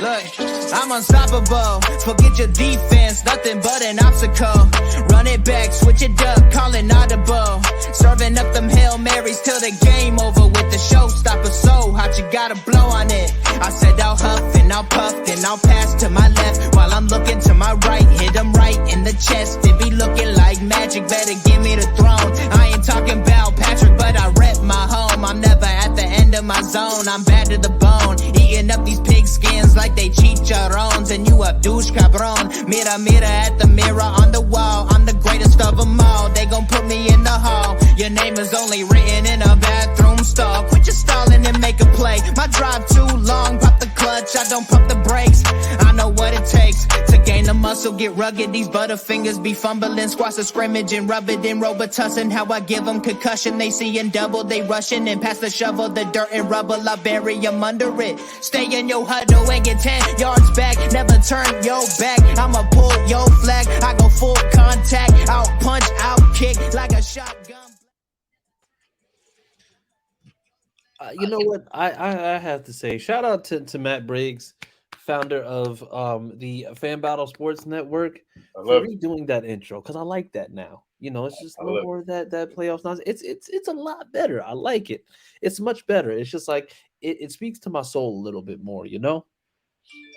Look, I'm unstoppable. Forget your defense, nothing but an obstacle. Run it back, switch it up, call it audible. Serving up them Hail Marys till the game over with the showstopper. So hot, you gotta blow on it. I said I'll huff and I'll puff and I'll pass to my left while I'm looking to my right. Hit him right in the chest. It be looking like magic. Better give me the throne. I ain't talking about Patrick, but I rep my home. I'm never at the end of my zone. I'm bad to the bone. Eating up these pig skins like they chicharrones. And you a douche cabron. Mira, mira at the mirror on the wall. I'm the greatest of them all. They gon' put me in the hall. Your name is only written in a bathroom stall. Quit your stalling and make a play. My drive too long. Pop the clutch. I don't pump the brakes. I know what it takes to gain the muscle, get rugged. These butterfingers be fumbling. Squash the scrimmage and rub it in Robitussin. How I give them concussion. They see in double. They rushing and pass the shovel. The dirt and rubble. I bury them under it. Stay in your huddle and get 10 yards back. Never turn your back. I'ma pull your flag. I go full contact. Out punch, out kick like a shotgun. You know what? I have to say, shout out to Matt Briggs, founder of the Fan Battle Sports Network, for redoing that intro, because I like that now. You know, it's just no more of that playoffs nonsense. It's a lot better. I like it. It's much better. It's just like it speaks to my soul a little bit more, you know?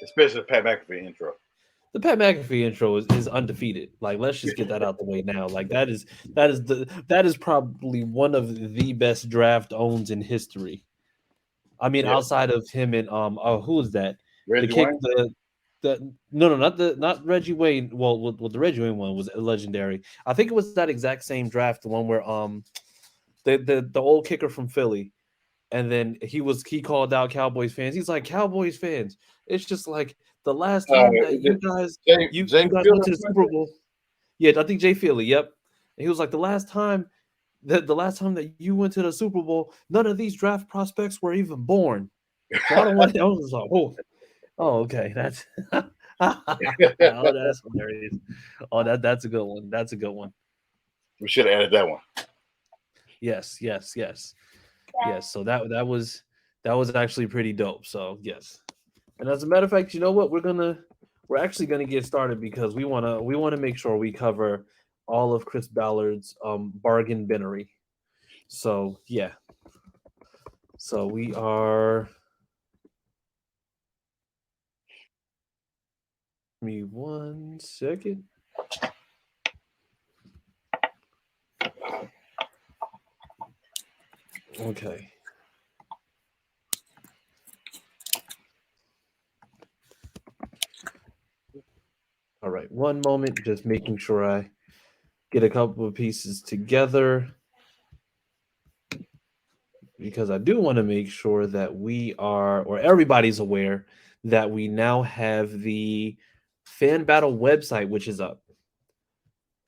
Especially the Pat McAfee intro. The Pat McAfee intro is undefeated. Like, let's just get that out the way now. Like, that is probably one of the best draft owns in history. I mean, outside of him and who is that? Reggie Wayne? Not Reggie Wayne. Well, the Reggie Wayne one was legendary. I think it was that exact same draft, the one where the old kicker from Philly, and then he called out Cowboys fans. He's like, Cowboys fans. It's just like the last time that you guys went to the Super Bowl. Yeah, I think Jay Philly. Yep. And he was like, the last time that you went to the Super Bowl, none of these draft prospects were even born. So I don't want. I was just like, oh, okay, that's that's hilarious. Oh, that's a good one. That's a good one. We should have added that one. Yes. So that was actually pretty dope. So yes. And as a matter of fact, you know what? We're actually gonna get started because we wanna make sure we cover all of Chris Ballard's bargain binnery. So yeah. So we are. Give me 1 second. Okay. All right, one moment, just making sure I get a couple of pieces together, because I do want to make sure that we are, or everybody's aware, that we now have the Fan Battle website, which is up,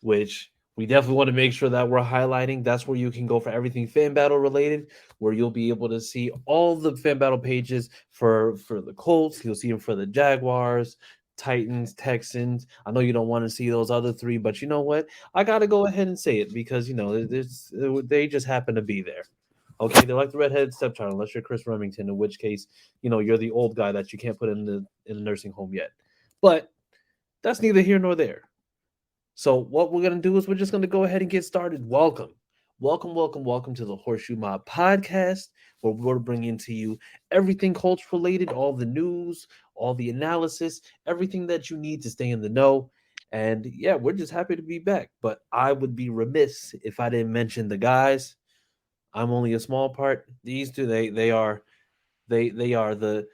which we definitely want to make sure that we're highlighting. That's where you can go for everything Fan Battle related, where you'll be able to see all the Fan Battle pages for the Colts. You'll see them for the Jaguars, Titans, Texans. I know you don't want to see those other three, but you know what? I got to go ahead and say it because, you know, they just happen to be there. Okay, they're like the redheaded stepchild, unless you're Chris Remington, in which case, you know, you're the old guy that you can't put in the nursing home yet. But that's neither here nor there. So what we're going to do is we're just going to go ahead and get started. Welcome to the Horseshoe Mob Podcast, where we're bringing to you everything Colts related, all the news, all the analysis, everything that you need to stay in the know. And yeah, we're just happy to be back. But I would be remiss if I didn't mention the guys. I'm only a small part. These two, they're the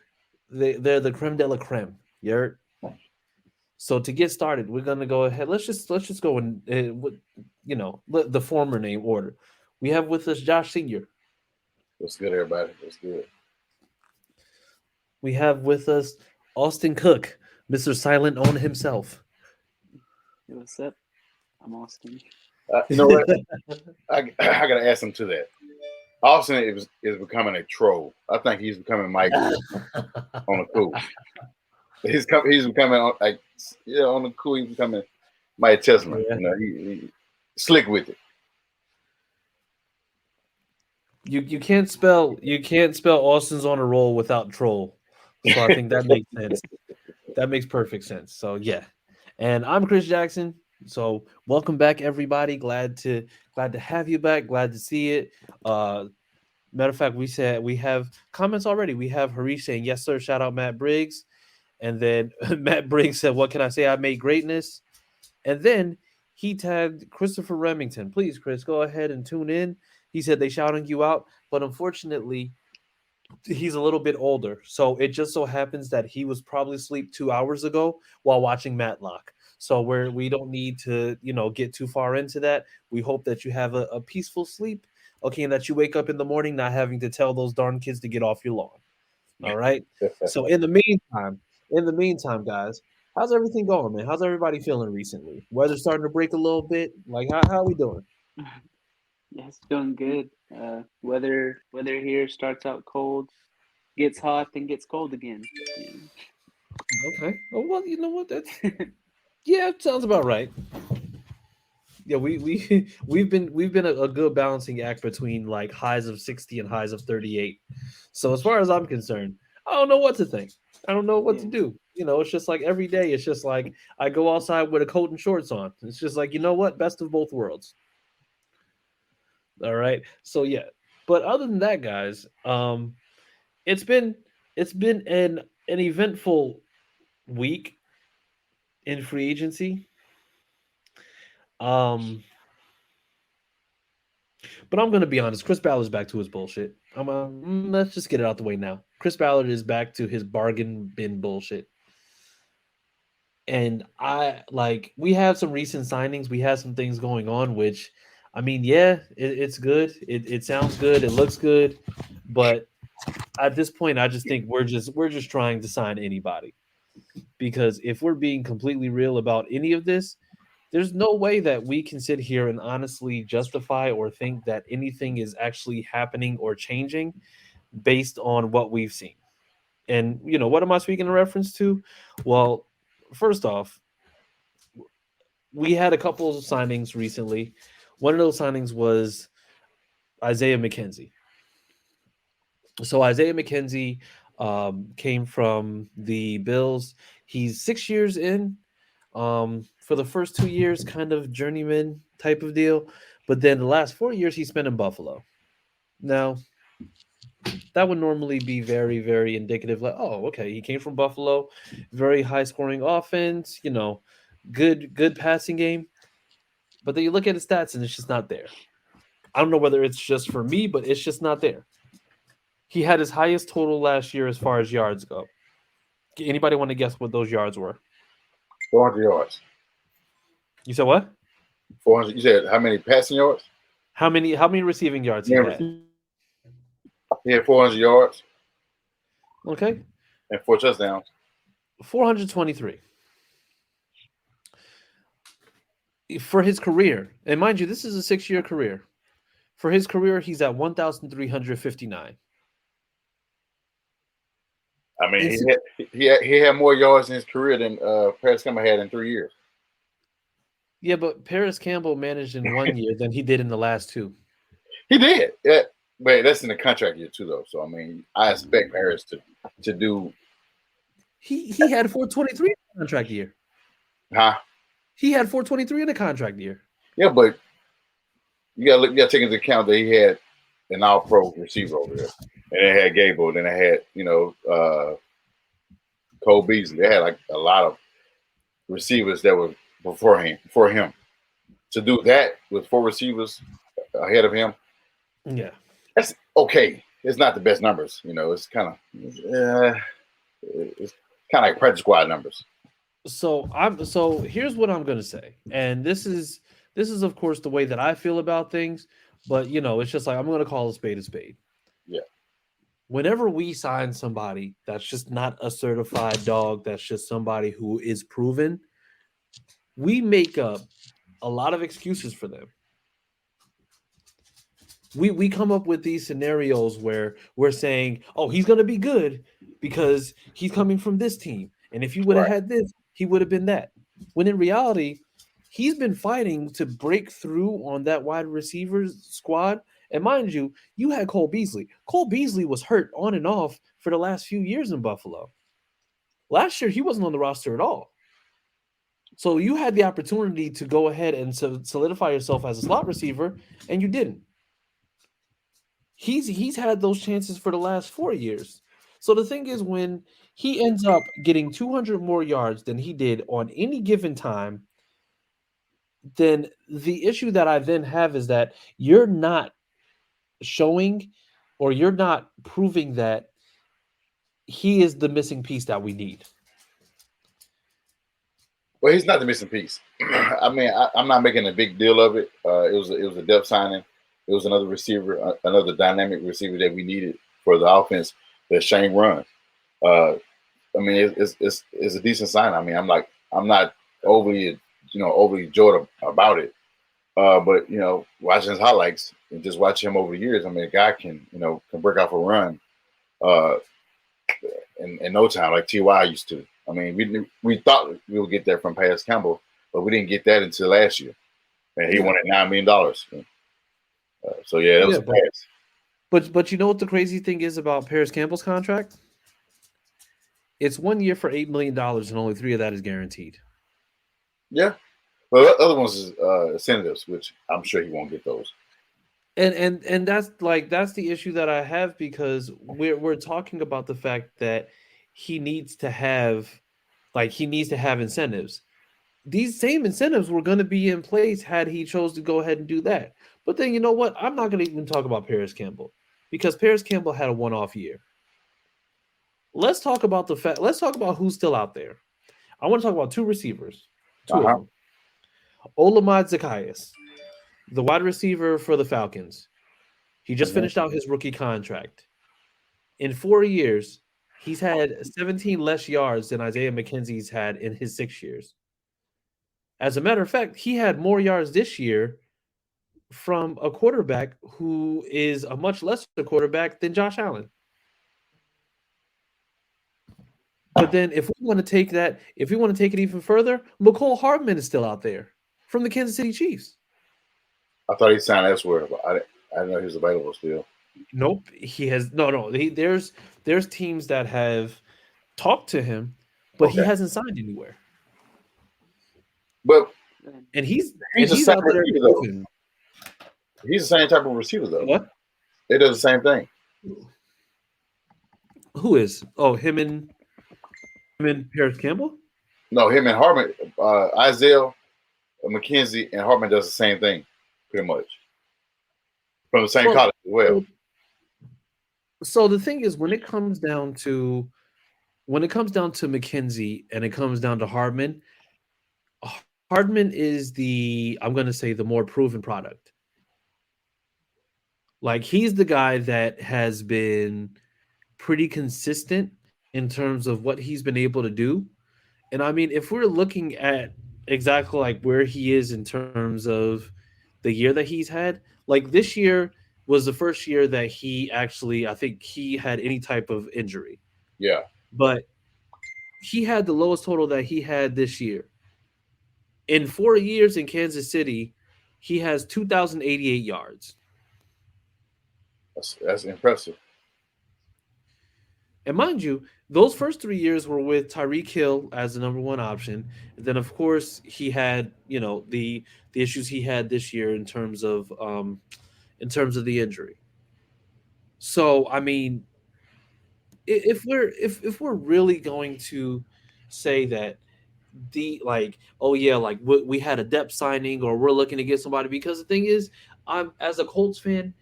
creme de la creme. You're. So to get started, we're gonna go ahead. Let's just go in with, you know, the former name order. We have with us Josh Senior. What's good, everybody? What's good? We have with us Austin Cook, Mr. Silent on himself. Hey, what's up? I'm Austin. You know what? I gotta add something to that. Austin is becoming a troll. I think he's becoming Mike on the cool. He's becoming like, yeah, on the cool. He's becoming Mike Testament. Yeah. You know, he slick with it. You can't spell Austin's on a roll without troll. So I think that makes sense. That makes perfect sense. So yeah. And I'm Chris Jackson. So welcome back everybody. Glad to have you back. Glad to see it. Matter of fact, we have comments already. We have Harish saying, yes, sir. Shout out Matt Briggs. And then Matt Briggs said, what can I say? I made greatness. And then he tagged Christopher Remington. Please, Chris, go ahead and tune in. He said they shouting you out, but unfortunately, he's a little bit older. So it just so happens that he was probably asleep 2 hours ago while watching Matlock. So we don't need to, get too far into that. We hope that you have a peaceful sleep. Okay, and that you wake up in the morning not having to tell those darn kids to get off your lawn. All right. So in the meantime, guys, how's everything going, man? How's everybody feeling recently? Weather starting to break a little bit. Like how are we doing? Yeah, it's doing good. Weather here starts out cold, gets hot, then gets cold again. Okay. Oh well, you know what? Yeah, it sounds about right. Yeah, we've been a good balancing act between like highs of 60 and highs of 38. So as far as I'm concerned, I don't know what to think. I don't know what to Yeah. do. It's just like every day. It's just like I go outside with a coat and shorts on. It's just like what, best of both worlds. All right. So yeah, but other than that, guys, it's been it's been an eventful week in free agency. Um, But I'm gonna be honest. Chris Ballard's back to his bullshit. Let's just get it out the way now. Chris Ballard is back to his bargain bin bullshit. And we have some recent signings. We have some things going on, which, I mean, yeah, it's good. It sounds good. It looks good. But at this point, I just think we're just trying to sign anybody. Because if we're being completely real about any of this, there's no way that we can sit here and honestly justify or think that anything is actually happening or changing based on what we've seen. And what am I speaking in reference to? Well, first off, we had a couple of signings recently. One of those signings was Isaiah McKenzie. So Isaiah McKenzie came from the Bills. He's 6 years in. For the first 2 years, kind of journeyman type of deal, but then the last 4 years he spent in Buffalo. Now, that would normally be very, very indicative. Like, oh, okay, he came from Buffalo, very high scoring offense. Good passing game. But then you look at his stats and it's just not there. I don't know whether it's just for me, but it's just not there. He had his highest total last year as far as yards go. Anybody want to guess what those yards were? 400 yards. You said what? 400. You said how many passing yards? How many receiving yards he had? He had 400 yards. Okay. And 4 touchdowns. 423 for his career. And mind you, this is a 6-year career. For his career, he's at 1,359. I mean, he had more yards in his career than Paris Campbell had in 3 years. Yeah, but Paris Campbell managed in 1 year than he did in the last 2. He did. Yeah. But that's in the contract year too, though. So I mean, I expect Paris to do. He had 423 in the contract year. Huh? He had 423 in the contract year. Yeah, but you got to take into account that he had an all-pro receiver over there, and they had Gable, then they had Cole Beasley. They had like a lot of receivers that were before him. To do that with 4 receivers ahead of him, yeah, that's okay. It's not the best numbers, It's kind of like practice squad numbers. So here's what I'm gonna say, and this is of course the way that I feel about things, but it's just like I'm gonna call a spade a spade. Yeah. Whenever we sign somebody that's just not a certified dog, that's just somebody who is proven, we make up a lot of excuses for them. We come up with these scenarios where we're saying, oh, he's going to be good because he's coming from this team. And if he would have had this, he would have been that. When in reality, he's been fighting to break through on that wide receivers squad And mind you, you had Cole Beasley. Cole Beasley was hurt on and off for the last few years in Buffalo. Last year, he wasn't on the roster at all. So you had the opportunity to go ahead and solidify yourself as a slot receiver, and you didn't. He's had those chances for the last 4 years. So the thing is, when he ends up getting 200 more yards than he did on any given time, then the issue that I then have is that you're not showing or you're not proving that he is the missing piece that we need. Well, he's not the missing piece. I mean, I'm not making a big deal of it. It was a depth signing. It was another receiver, another dynamic receiver that we needed for the offense that Shane runs. I mean, it's a decent sign. I mean, I'm not overly joyed about it. But watching his highlights and just watching him over the years, I mean, a guy can break off a run in no time like T.Y. used to. I mean, we thought we would get that from Paris Campbell, but we didn't get that until last year, and he wanted $9 million. So yeah, that was a pass. But you know what the crazy thing is about Paris Campbell's contract? It's 1 year for $8 million, and only 3 of that is guaranteed. Yeah. Well, the other ones is incentives, which I'm sure he won't get those. And that's the issue that I have, because we're talking about the fact that he needs to have incentives. These same incentives were going to be in place had he chose to go ahead and do that. But then you know what? I'm not going to even talk about Paris Campbell, because Paris Campbell had a one-off year. Let's talk about who's still out there. I want to talk about 2 receivers. 2 of them. Olamide Zacchaeus, the wide receiver for the Falcons. He just finished out his rookie contract. In 4 years, he's had 17 less yards than Isaiah McKenzie's had in his 6 years. As a matter of fact, he had more yards this year from a quarterback who is a much lesser quarterback than Josh Allen. But then if we want to take it even further, McCole Hardman is still out there from the Kansas City Chiefs. I thought he signed elsewhere, but I didn't know he was available still. Nope, he has no. There's teams that have talked to him, but he hasn't signed anywhere. But he's the out there. He's the same type of receiver, though. What? It does the same thing. Who is? Oh, him and Paris Campbell? No, him and Hardman, Isaiah McKenzie and Hardman does the same thing, pretty much. From the same college as well. So the thing is, when it comes down to McKenzie and it comes down to Hardman is the more proven product. Like, he's the guy that has been pretty consistent in terms of what he's been able to do. And I mean, if we're looking at exactly like where he is in terms of the year that he's had, like this year was the first year that he actually, I think he had any type of injury. Yeah. But he had the lowest total that he had this year. In 4 years in Kansas City, he has 2,088 yards. That's impressive. And mind you, those first 3 years were with Tyreek Hill as the number 1 option. And then, of course, he had, the issues he had this year in terms of the injury. So, I mean, if we're really going to say that we had a depth signing or we're looking to get somebody, because the thing is, as a Colts fan,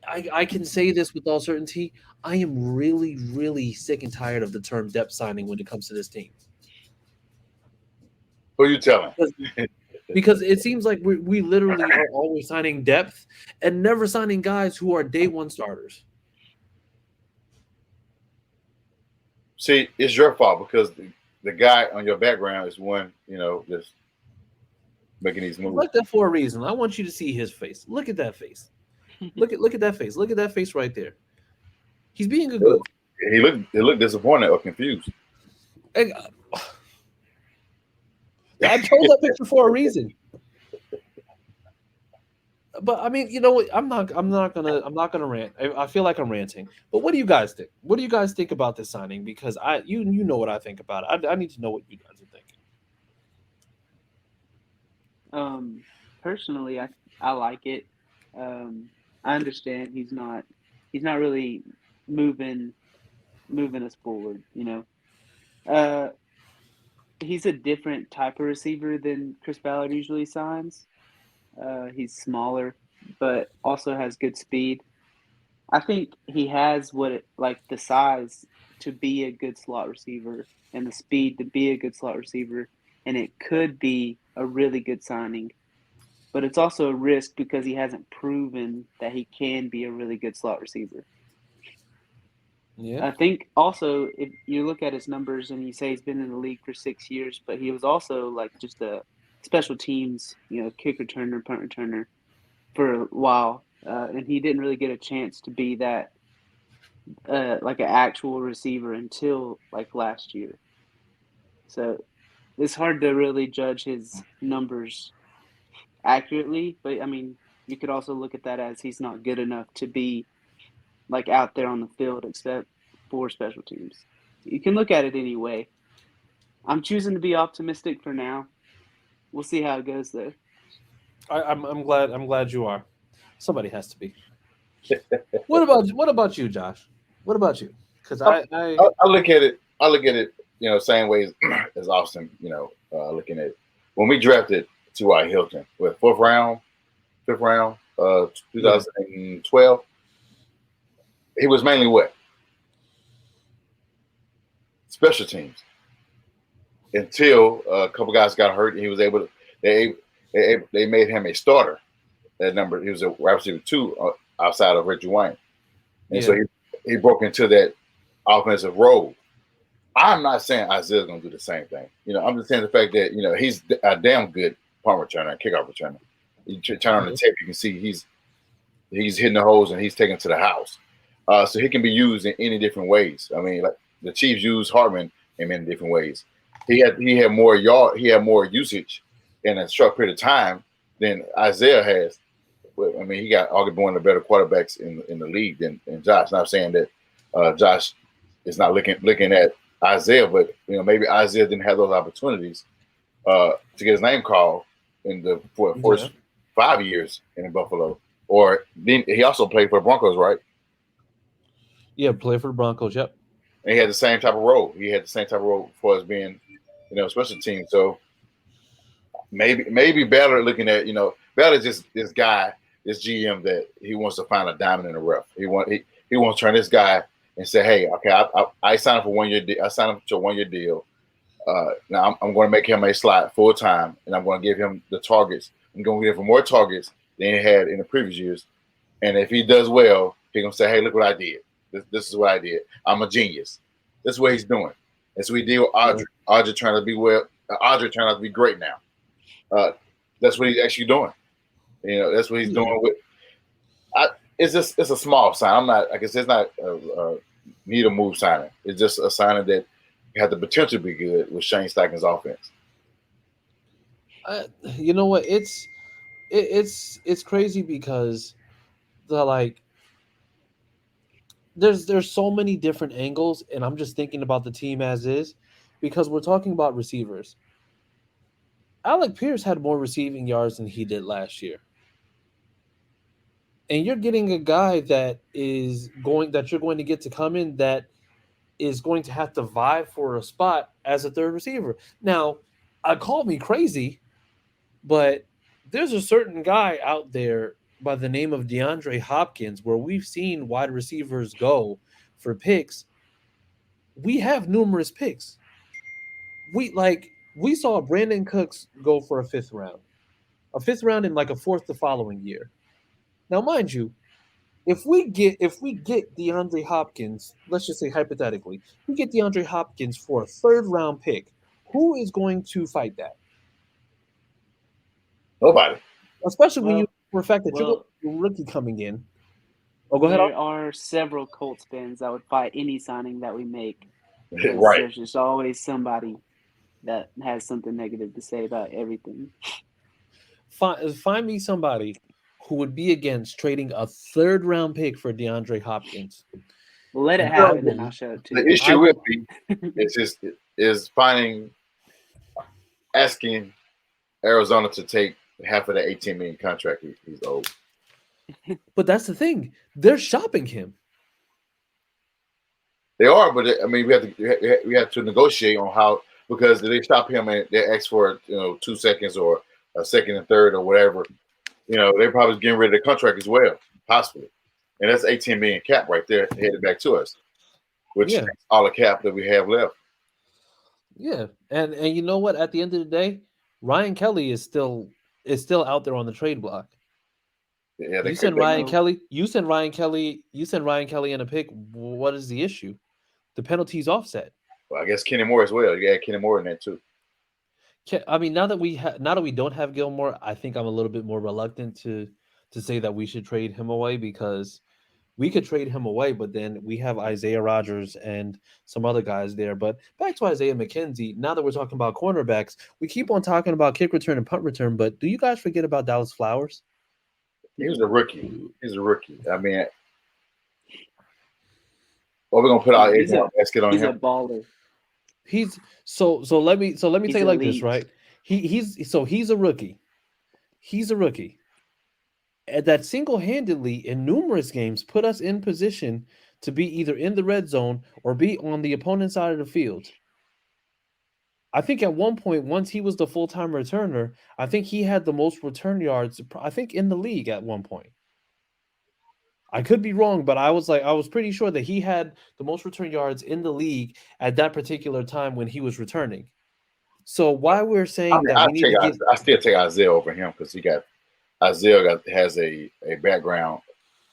I can say this with all certainty. I am really, really sick and tired of the term depth signing when it comes to this team. Who are you telling? Because it seems like we literally are always signing depth and never signing guys who are day 1 starters. See, it's your fault, because the guy on your background is one, just making these moves. Like that for a reason. I want you to see his face. Look at that face. Look at that face. Look at that face right there. He's being a goof. He looked disappointed or confused. I chose that picture for a reason. But I mean, you know what? I'm not gonna rant. I feel like I'm ranting. But what do you guys think? What do you guys think about this signing? Because you know what I think about it. I need to know what you guys are thinking. Personally, I like it. I understand he's not really moving moving us forward. Uh, he's a different type of receiver than Chris Ballard usually signs. He's smaller, but also has good speed. I think he has like the size to be a good slot receiver and the speed to be a good slot receiver, and it could be a really good signing. But it's also a risk because he hasn't proven that he can be a really good slot receiver. Yeah. I think also if you look at his numbers and you say he's been in the league for 6 years, but he was also like just a special teams, kick returner, punt returner for a while, and he didn't really get a chance to be that like an actual receiver until like last year. So it's hard to really judge his numbers accurately, but I mean, you could also look at that as he's not good enough to be like out there on the field except for special teams. You can look at it any way. I'm choosing to be optimistic for now. We'll see how it goes though. I'm glad you are. Somebody has to be. What about you, Josh? What about you? Because I, I I look at it. I look at it. Same way as Austin. Looking at it. When we drafted T.Y. Hilton with fifth round, 2012. He was mainly what? Special teams. Until a couple guys got hurt, and he was able to. They made him a starter. That number, he was a wide receiver 2 outside of Reggie Wayne, and so he broke into that offensive role. I'm not saying Isaiah's going to do the same thing. I'm just saying the fact that he's a damn good punt returner, kickoff returner. You turn on the tape, you can see he's hitting the holes and he's taking to the house. So he can be used in any different ways. I mean, like the Chiefs used Hartman in many different ways. He had more usage in a short period of time than Isaiah has. I mean, he got arguably one of the better quarterbacks in the league than Josh. Not saying that Josh is not looking at Isaiah, but maybe Isaiah didn't have those opportunities to get his name called in the first 5 years in Buffalo. Or then he also played for the Broncos, right? Yeah, play for the Broncos. Yep. And he had the same type of role. He had the same type of role as far as being, special team. So maybe Ballard looking at, Ballard just this guy, this GM that he wants to find a diamond in the rough. He wants to turn this guy and say, hey, okay, I signed up for 1 year. I signed up to a 1 year deal. Now I'm going to make him a slot full time, and I'm going to give him the targets. I'm going to give him more targets than he had in the previous years. And if he does well, he's going to say, hey, look what I did. This is what I did. I'm a genius. This is what he's doing. That's what he did with Audrey. Audrey turned out to be Audrey turned out to be great now. That's what he's actually doing. That's what he's doing with. It's a small sign. I'm not. I guess it's not a need a move signing. It's just a signing that had the potential to be good with Shane Steichen's offense. You know what? It's crazy because there's so many different angles, and I'm just thinking about the team as is because we're talking about receivers. Alec Pierce had more receiving yards than he did last year. And you're getting a guy that you're going to get to come in that is going to have to vie for a spot as a third receiver. Now, call me crazy, but there's a certain guy out there by the name of DeAndre Hopkins where we've seen wide receivers go for picks. We have numerous picks. We saw Brandon Cooks go for a fifth round and like a fourth the following year. Now, mind you, if we get DeAndre Hopkins, let's just say hypothetically, we get DeAndre Hopkins for a third round pick, who is going to fight that? Nobody. Especially when for the fact that you're a rookie coming in. Oh, go ahead. There are several Colts fans that would fight any signing that we make. Right. There's just always somebody that has something negative to say about everything. Find me somebody who would be against trading a 3rd-round pick for DeAndre Hopkins. Well, let it And happen, and I'll show it to The you. issue with me is asking Arizona to take half of the $18 million contract he's owed. But that's the thing. They're shopping him. They are, but I mean, we have to negotiate on how, because they stop him and they ask for 2 seconds or a second and third or whatever. They're probably getting rid of the contract as well, possibly, and that's 18 million cap right there headed back to us, which is all the cap that we have left. Yeah, and you know what? At the end of the day, Ryan Kelly is still out there on the trade block. Yeah, You send Ryan Kelly in a pick. What is the issue? The penalty's offset. Well, I guess Kenny Moore as well. You add Kenny Moore in that too. I mean, now that we don't have Gilmore, I think I'm a little bit more reluctant to say that we should trade him away, because we could trade him away, but then we have Isaiah Rodgers and some other guys there. But back to Isaiah McKenzie, now that we're talking about cornerbacks, we keep on talking about kick return and punt return, but do you guys forget about Dallas Flowers? He was a rookie. He's a rookie. I mean, we're gonna put our eggs in our basket on him. He's a baller. So let me tell you like this, right? He's a rookie. He's a rookie. And that single-handedly in numerous games put us in position to be either in the red zone or be on the opponent's side of the field. I think at one point, once he was the full-time returner, I think he had the most return yards, I think, in the league at one point. I could be wrong, but I was pretty sure that he had the most return yards in the league at that particular time when he was returning. So why we're saying I still take Isaiah over him, because Isaiah has a background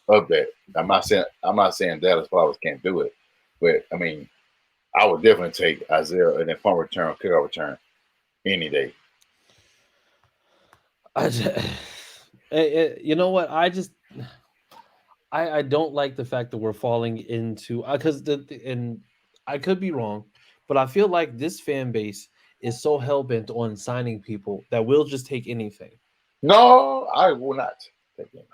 of that. I'm not saying Dallas Flowers can't do it, but I mean, I would definitely take Isaiah and then punt return or kickoff return any day. You know what? I don't like the fact that we're falling into, because and I could be wrong, but I feel like this fan base is so hell-bent on signing people that we'll just take anything. No, I will not take him.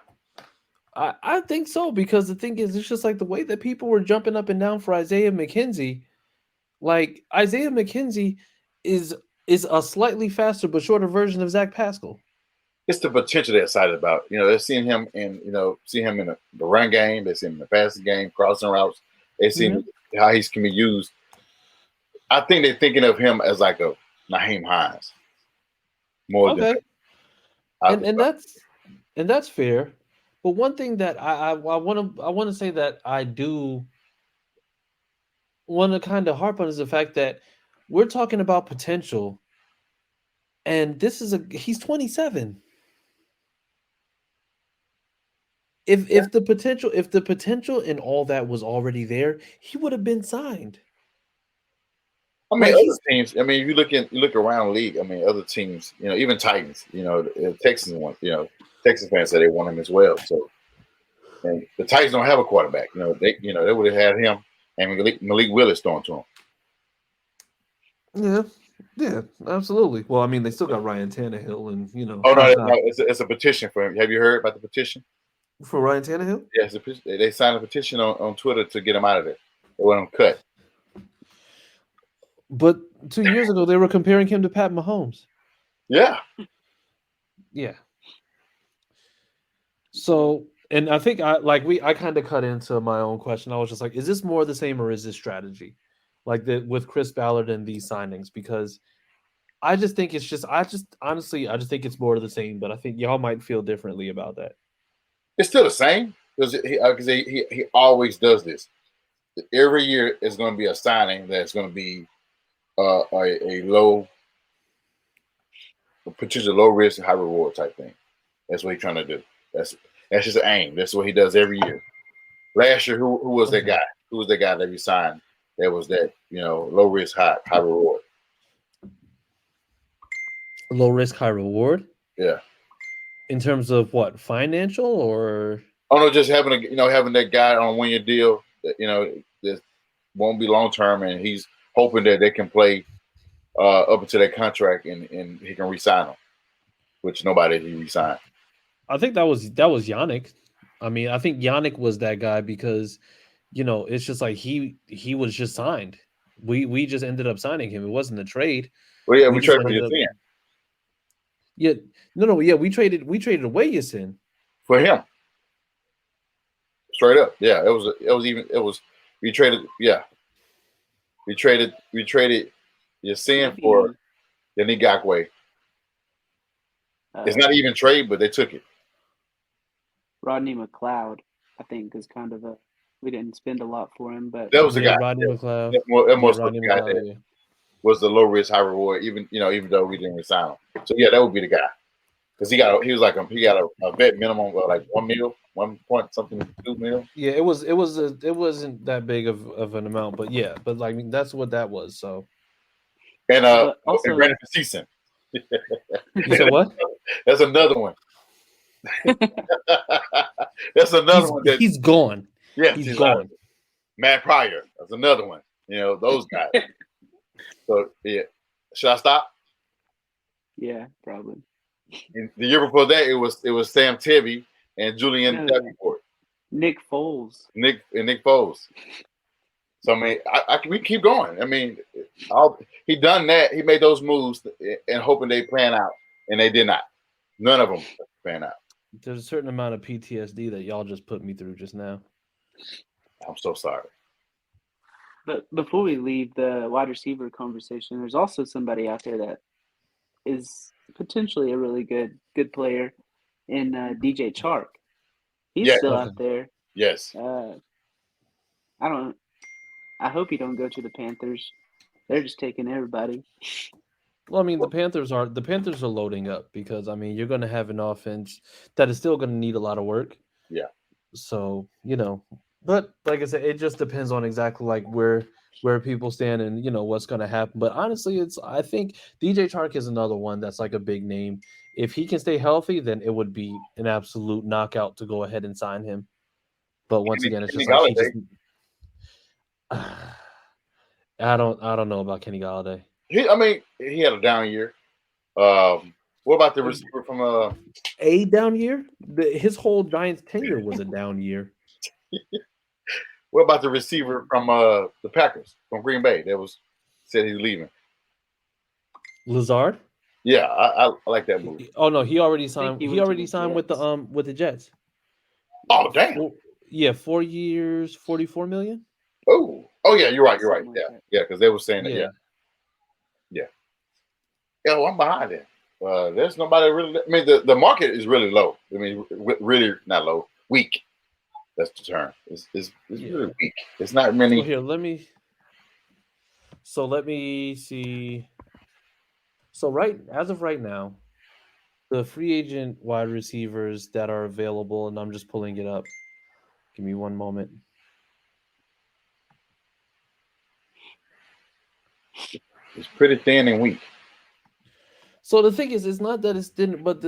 I think so, because the thing is, it's just like the way that people were jumping up and down for Isaiah McKenzie. Like, Isaiah McKenzie is a slightly faster but shorter version of Zach Pascal. It's the potential they're excited about. They're seeing him in the run game. They're seeing him in the passing game, crossing routes. They're seeing how he can be used. I think they're thinking of him as like a Naheem Hines more than. And that's fair. But one thing that I want to say that I do want to kind of harp on is the fact that we're talking about potential, and he's 27. If the potential and all that was already there, he would have been signed. I mean, other teams. I mean, if you look around the league. I mean, other teams. Even Titans. The Texans want. Texas fans say they want him as well. So, and the Titans don't have a quarterback. They would have had him and Malik Willis throwing to him. Yeah, absolutely. Well, I mean, they still got Ryan Tannehill, and Oh no, it's a petition for him. Have you heard about the petition for Ryan Tannehill? Yes, they signed a petition on Twitter to get him out of it. They want him cut. But 2 years ago, they were comparing him to Pat Mahomes. Yeah. So, and I think I kind of cut into my own question. I was just like, is this more the same or is this strategy? Like with Chris Ballard and these signings? Because I just think honestly think it's more of the same, but I think y'all might feel differently about that. It's still the same, because he always does this. Every year is going to be a signing that's going to be a potential low risk, high reward type thing. That's what he's trying to do. That's just an aim. That's what he does every year. Last year, who was that guy? Who was the guy that we signed? That was that low risk, high reward. Low risk, high reward. Yeah. In terms of what, financial or? Oh no, just having that guy on a 1 year deal that that won't be long term, and he's hoping that they can play up until that contract and he can re-sign them, which nobody he re-signed. I think that was Yannick. I mean, I think Yannick was that guy because it's just like he was just signed. We just ended up signing him. It wasn't a trade. Well, yeah, We we just traded for ended up. Yasin Yeah, no, yeah, we traded away Yasin. for him. Straight up, yeah. We traded. Yeah, we traded Yasin for Yannick Ngakwe. It's not even trade, but they took it. Rodney McLeod, I think, is kind of we didn't spend a lot for him, but That was the guy. Rodney McLeod. That was Rodney the guy McLeod, that was the low risk, high reward. Even though we didn't resign him. So yeah, that would be the guy because he got a vet minimum of like 1 mil, 1 point something 2 mil. Yeah, it wasn't that big of an amount, but yeah, but like that's what that was. So And also, and Brandon Season. you said what? That's another one. That's another one. He's gone. Yeah, he's gone. Matt Pryor. That's another one. Those guys. So yeah, should I stop? Yeah, probably. And the year before that, it was Sam Tibby and Julian Davenport. Nick Foles. Nick Foles. So I mean, we keep going. I mean, he done that. He made those moves and hoping they plan out, and they did not. None of them pan out. There's a certain amount of PTSD that y'all just put me through just now. I'm so sorry. But before we leave the wide receiver conversation, there's also somebody out there that is potentially a really good player in DJ Chark. He's still out there. Yes. I hope he don't go to the Panthers. They're just taking everybody. Well, I mean, the Panthers are loading up because I mean you're going to have an offense that is still going to need a lot of work. Yeah. So but like I said, it just depends on exactly like where people stand and what's going to happen. But honestly, I think DJ Chark is another one that's like a big name. If he can stay healthy, then it would be an absolute knockout to go ahead and sign him. But once again, it's just like I don't know about Kenny Golladay. He had a down year. What about the receiver from a down year? His whole Giants tenure was a down year. What about the receiver from the Packers from Green Bay that said he's leaving? Lazard? Yeah, I like that move. Oh no, he already signed. He already signed with the Jets. Oh damn! 4 years, $44 million. Oh yeah, you're right. Yeah, because they were saying that. Yeah. Yeah, well, I'm behind it. There's nobody really. I mean, the market is really low. I mean, really not low, weak. That's the term. It's really weak. It's not many. So here, let me see. So as of right now, the free agent wide receivers that are available, and I'm just pulling it up. Give me one moment. It's pretty thin and weak. So the thing is, it's not that it's thin, but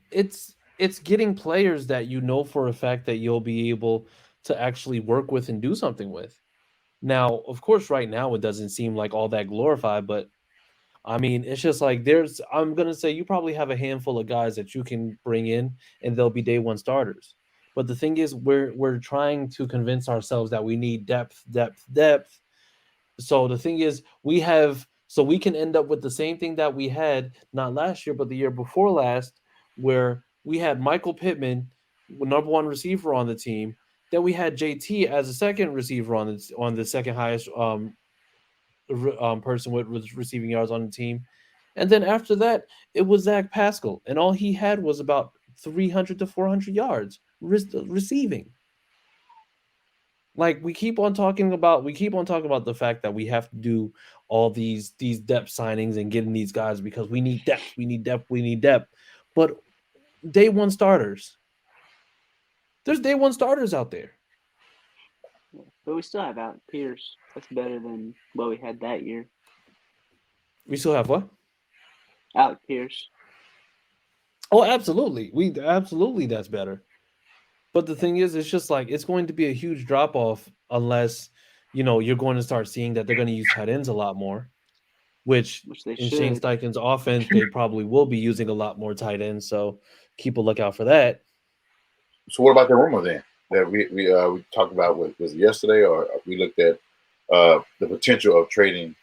it's getting players that for a fact that you'll be able to actually work with and do something with. Now, of course, right now it doesn't seem like all that glorified, but I mean, it's just like I'm going to say you probably have a handful of guys that you can bring in and they'll be day one starters. But the thing is, we're trying to convince ourselves that we need depth. So the thing is, we can end up with the same thing that we had not last year, but the year before last, where we had Michael Pittman, number one receiver on the team. Then we had JT as a second receiver on the second highest person with receiving yards on the team. And then after that, it was Zach Pascal, and all he had was about 300 to 400 yards receiving. Like we keep on talking about the fact that we have to do all these depth signings and getting these guys because we need depth. But day one starters. There's day one starters out there. But we still have Alec Pierce. That's better than what we had that year. We still have what? Alec Pierce. Oh, absolutely. That's better. But the thing is, it's just like it's going to be a huge drop off unless you're going to start seeing that they're going to use tight ends a lot more, which they in should. Shane Steichen's offense they probably will be using a lot more tight ends. So keep a lookout for that. So what about the rumor then that we talked about? Was it yesterday, or we looked at the potential of trading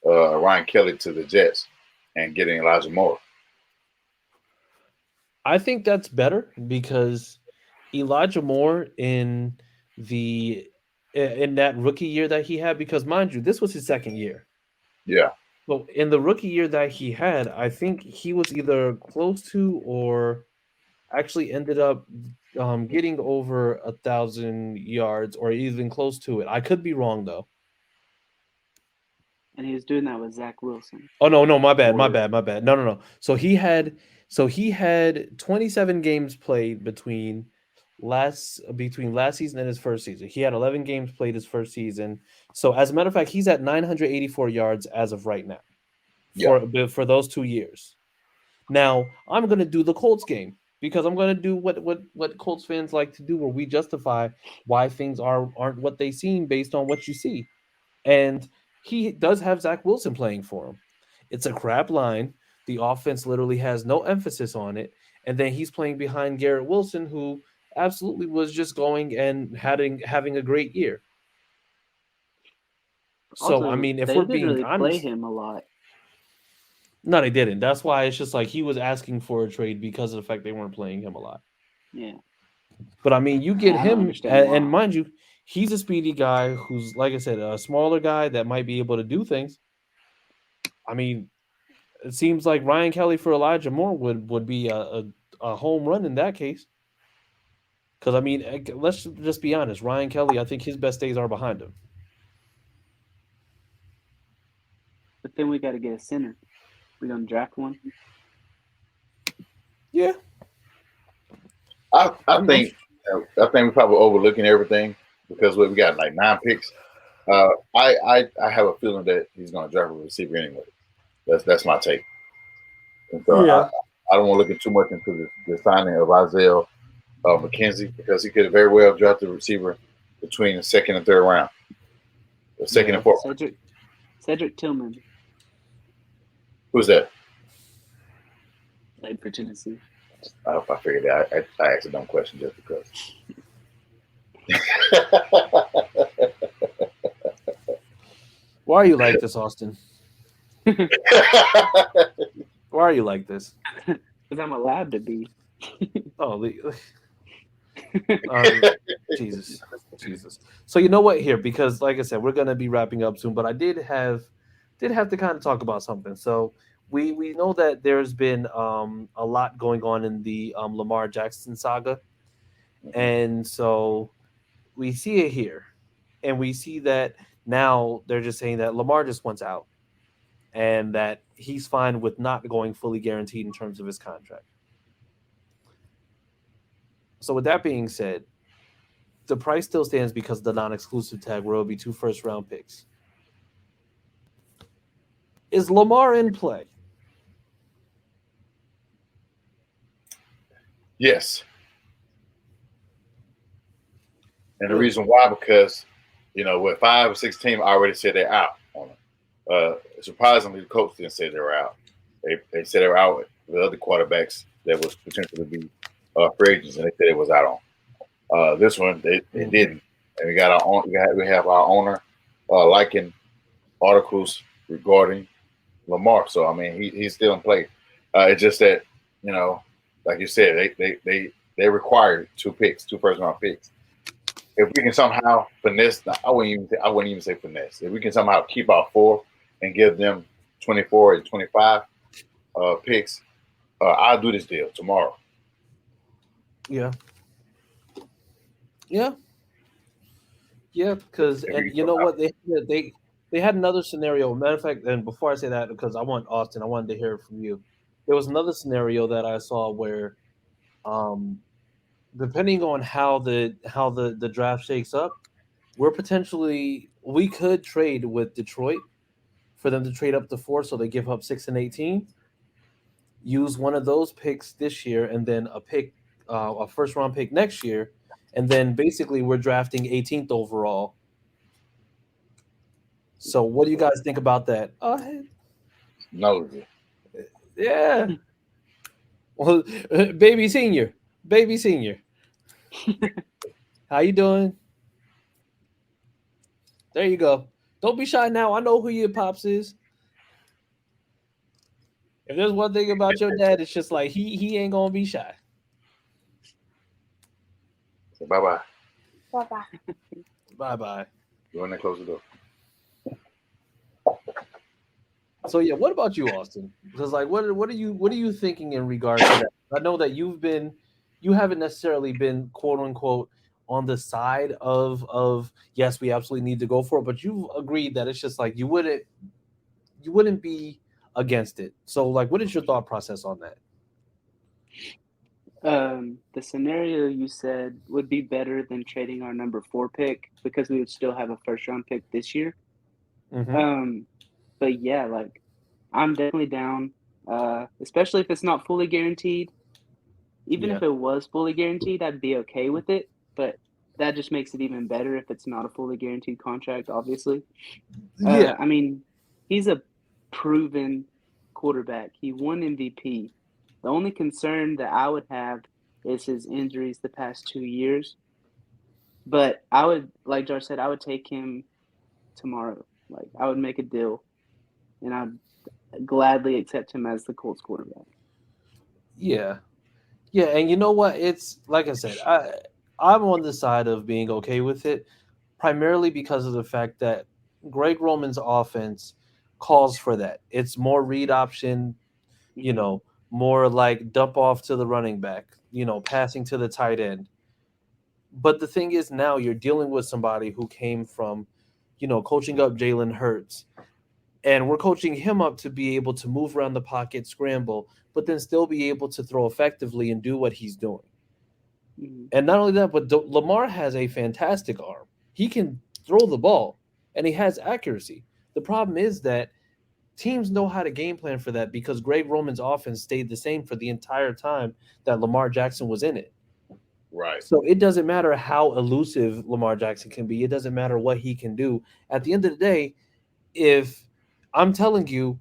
Ryan Kelly to the Jets and getting Elijah Moore? I think that's better because Elijah Moore in that rookie year that he had, because mind you, this was his second year. Yeah, So in the rookie year that he had, I think he was either close to or actually ended up getting over 1,000 yards or even close to it. I could be wrong though. And he was doing that with Zach Wilson. Oh no, my bad. No. So he had 27 games played between last season and his first season. He had 11 games played his first season. So as a matter of fact, he's at 984 yards as of right now yeah. for those 2 years. Now, I'm going to do the Colts game because I'm going to do what Colts fans like to do, where we justify why things aren't what they seem based on what you see. And he does have Zach Wilson playing for him. It's a crap line. The offense literally has no emphasis on it. And then he's playing behind Garrett Wilson, who absolutely was just going and having a great year. So, I Also, mean, if they we're didn't being really play honest, him a lot. no, they didn't. That's why it's just like he was asking for a trade because of the fact they weren't playing him a lot. Yeah. But I mean, you get I don't him, understand why. and mind you, he's a speedy guy who's, like I said, a smaller guy that might be able to do things. I mean, it seems like Ryan Kelly for Elijah Moore would be a home run in that case. Because I mean, let's just be honest, Ryan Kelly, I think his best days are behind him. But then we got to get a center. We gonna draft one. Yeah, I think we're probably overlooking everything because we got like 9 picks. I have a feeling that he's going to draft a receiver anyway. That's my take. And so yeah. I don't want to look too much into the signing of Isaiah McKenzie because he could very well draft a receiver between the second and third round, the second and fourth. Cedric Tillman Who's that? played for Tennessee. I hope I figured that. I asked a dumb question just because. Why are you like this, Austin? Why are you like this? Because I'm allowed to be. Oh, Jesus. So you know what? Here, because like I said, we're gonna be wrapping up soon, but I did have to kind of talk about something. So we know that there's been a lot going on in the Lamar Jackson saga, and so we see it here, and we see that now they're just saying that Lamar just wants out, and that he's fine with not going fully guaranteed in terms of his contract. So with that being said, the price still stands because of the non-exclusive tag, where it'll be 2 first-round picks. Is Lamar in play? Yes. And the reason why, because, with 5 or 6 teams already said they're out on it. Surprisingly, the Colts didn't say they were out. They said they were out with other quarterbacks that was potentially be free agents, and they said it was out on. This one, they didn't. And we got we have our owner liking articles regarding Lamar. So, I mean, he's still in play. It's just that, like you said, they required 2 first-round picks. If we can somehow finesse, I wouldn't even say finesse. If we can somehow keep our 4 and give them 24 and 25 picks, I'll do this deal tomorrow. Yeah. Because and you know what, they had another scenario. Matter of fact, and before I say that, because I wanted to hear it from you. There was another scenario that I saw where, depending on how the draft shakes up, we could trade with Detroit for them to trade up to 4, so they give up 6 and 18. Use one of those picks this year, and then a first-round pick next year, and then basically we're drafting 18th overall. So what do you guys think about that? No. Yeah. Well, baby senior. Baby senior. How you doing? There you go. Don't be shy now. I know who your pops is. If there's one thing about your dad, it's just like he ain't gonna be shy. So bye bye. Bye bye. Go in there, close the door. So yeah, what about you, Austin? Because like, what are you thinking in regards to that? I know that you haven't necessarily been quote unquote on the side of yes, we absolutely need to go for it, but you've agreed that it's just like you wouldn't be against it. So like, what is your thought process on that? The scenario you said would be better than trading our number 4 pick because we would still have a first round pick this year. Hmm. Um, but yeah, like I'm definitely down. Especially if it's not fully guaranteed. Even Yeah, if it was fully guaranteed, I'd be okay with it. But that just makes it even better if it's not a fully guaranteed contract, obviously. yeah, I mean, he's a proven quarterback. He won MVP. The only concern that I would have is his injuries the past 2 years. But I would, like Jar said, I would take him tomorrow. Like I would make a deal, and I'd gladly accept him as the Colts quarterback. yeah. Yeah, and you know what? It's like I said, I'm on the side of being okay with it, primarily because of the fact that Greg Roman's offense calls for that. It's more read option, you Hmm. know, more like dump off to the running back, passing to the tight end. But the thing is, now you're dealing with somebody who came from, coaching up Jalen Hurts, and we're coaching him up to be able to move around the pocket, scramble, but then still be able to throw effectively and do what he's doing. Hmm. And not only that, but Lamar has a fantastic arm. He can throw the ball and he has accuracy. The problem is that teams know how to game plan for that because Greg Roman's offense stayed the same for the entire time that Lamar Jackson was in it. Right. So it doesn't matter how elusive Lamar Jackson can be, it doesn't matter what he can do. At the end of the day, if I'm telling you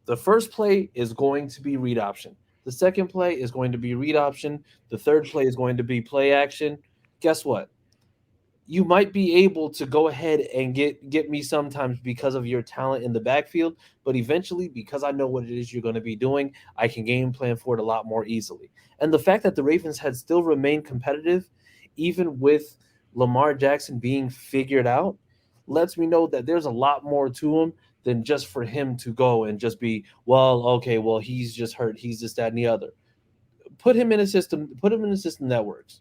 the first play is going to be read option. The second play is going to be read option. The third play is going to be play action. Guess what? You might be able to go ahead and get me sometimes because of your talent in the backfield, but eventually because I know what it is you're going to be doing, I can game plan for it a lot more easily. And the fact that the Ravens had still remained competitive even with Lamar Jackson being figured out lets me know that there's a lot more to him than just for him to go and just be, well, okay, well, he's just hurt, he's just that and the other. Put him in a system that works.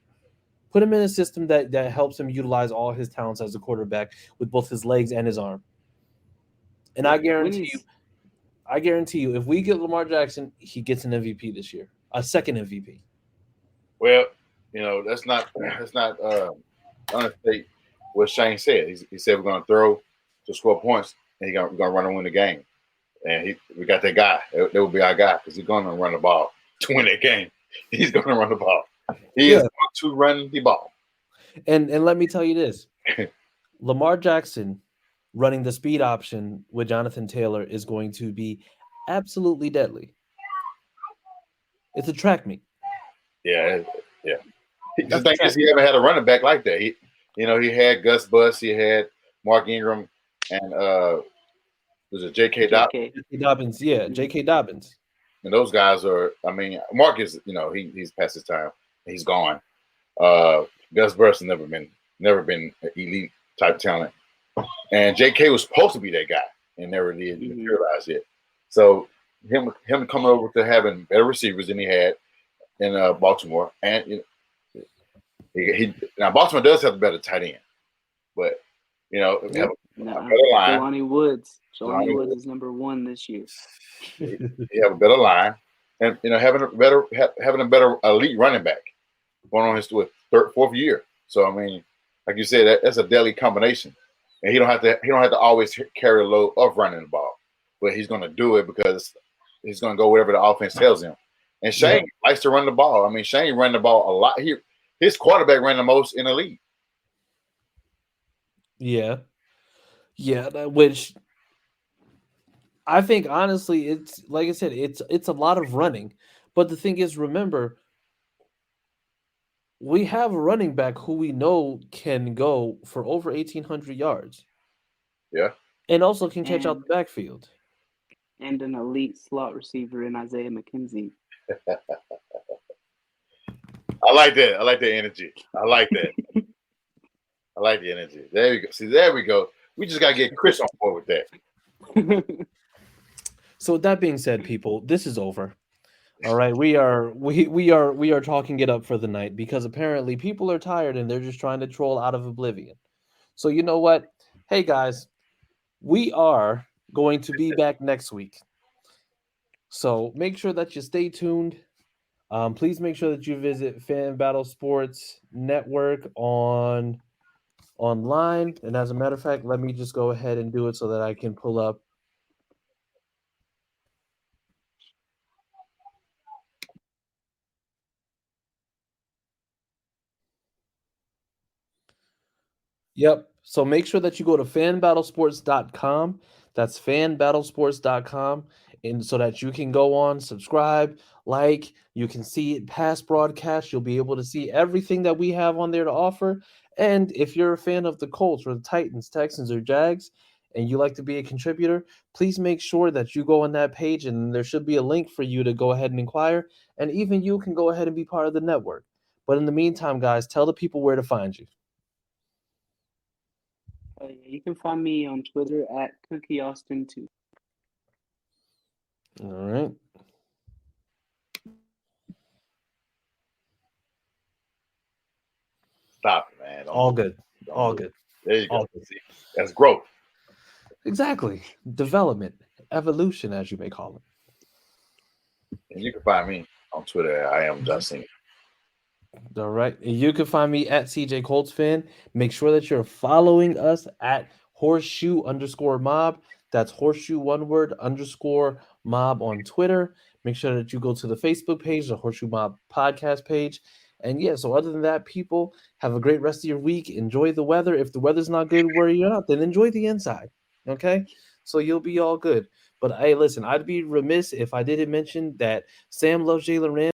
Put him in a system that helps him utilize all his talents as a quarterback with both his legs and his arm. And I When guarantee you, he's I guarantee you, if we get Lamar Jackson, he gets an MVP this year, a second MVP. Well, that's not understate what Shane said. He said we're going to throw to score points, and we're going to run and win the game. And we got that guy. That will be our guy because he's going to run the ball to win that game. He's going to run the ball. He is Yeah, going to run the ball. and let me tell you this: Lamar Jackson running the speed option with Jonathan Taylor is going to be absolutely deadly. It's a track meet. Yeah, yeah. It's The a thing is, track he meet. haven't had a running back like that. He had Gus Bus, he had Mark Ingram, and was it J.K. Dobbins? J.K. J.K. Dobbins, yeah, Hmm. J.K. Dobbins. And those guys are. I mean, Mark is. He's past his time. He's gone. Uh, Gus Bus has never been an elite type talent, and J.K. was supposed to be that guy and never did Hmm. materialize yet. So him coming over to having better receivers than he had in Baltimore, and now Baltimore does have a better tight end, but have Yeah. a better line. Jelani Woods. Jelani Lonnie Woods Wood, is number 1 this year. he have a better line, and having a better elite running back going on his fourth year. So I mean, like you said, that's a deadly combination, and he don't have to always carry the load of running the ball, but he's going to do it because he's going to go wherever the offense tells him. And Yep. Shane likes to run the ball. I mean, Shane ran the ball a lot. His quarterback ran the most in the league. Yeah. Yeah. Which I think honestly, it's like I said, it's a lot of running. But the thing is, remember, we have a running back who we know can go for over 1,800 yards Yeah. and also can catch out And the backfield. and an elite slot receiver in Isaiah McKenzie. I like that. I like the energy. I like that. I like the energy. There you go. See, there we go. We just gotta get Chris on board with that. So with that being said, people, this is over. All right, we are talking it up for the night because apparently people are tired and they're just trying to troll out of oblivion. So you know what? Hey guys, we are going to be back next week. So make sure that you stay tuned. Please make sure that you visit Fan Battle Sports Network on online. And as a matter of fact, let me just go ahead and do it so that I can pull up. Yep. So make sure that you go to fanbattlesports.com. That's fanbattlesports.com. And so that you can go on, subscribe, like, you can see past broadcasts. You'll be able to see everything that we have on there to offer. And if you're a fan of the Colts or the Titans, Texans, or Jags, and you like to be a contributor, please make sure that you go on that page and there should be a link for you to go ahead and inquire. And even you can go ahead and be part of the network. But in the meantime, guys, tell the people where to find you. You can find me on Twitter at CookieAustin2. All right. Stop it, man. All good. Don't All do good. it. There you go. All good. See, that's growth. Exactly. Development, evolution, as you may call it. And you can find me on Twitter. I am Justin. All right. You can find me at CJ Colts fan. Make sure that you're following us at horseshoe_mob. That's horseshoe one word _mob on Twitter. Make sure that you go to the Facebook page, the Horseshoe Mob podcast page. And yeah, so other than that, people, have a great rest of your week. Enjoy the weather. If the weather's not good where you're at, then enjoy the inside. Okay? So you'll be all good. But hey, listen, I'd be remiss if I didn't mention that Sam loves Jalen Ramsey.